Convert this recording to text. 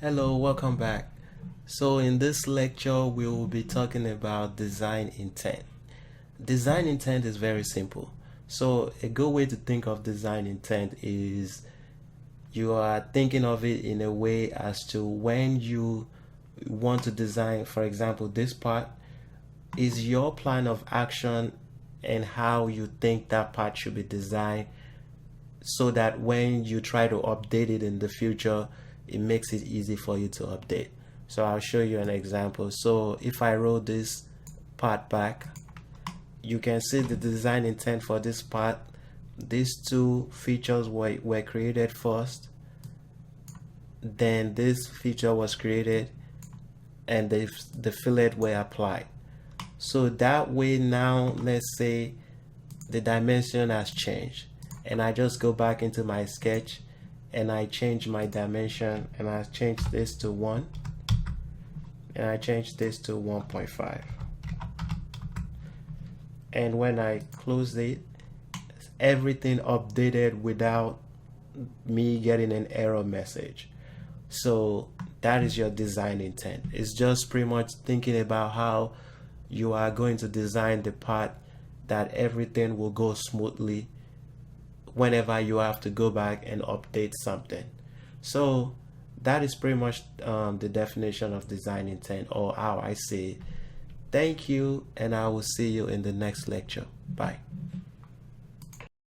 Hello, welcome back. So in this lecture, we will be talking about design intent. Design intent is very simple. So a good way to think of design intent is you are thinking of it in a way as to when you want to design, for example, this part is your plan of action and how you think that part should be designed so that when you try to update it in the future, it makes it easy for you to update. So I'll show you an example. So if I roll this part back, you can see the design intent for this part. These two features were created first, then this feature was created, and the fillet were applied. So that way now, let's say the dimension has changed, and I just go back into my sketch and I change my dimension, and I change this to 1 and I change this to 1.5, and when I close it, everything updated without me getting an error message. So that is your design intent. It's just pretty much thinking about how you are going to design the part that everything will go smoothly whenever you have to go back and update something. So that is pretty much the definition of design intent, or how I say it. Thank you, and I will see you in the next lecture. Bye.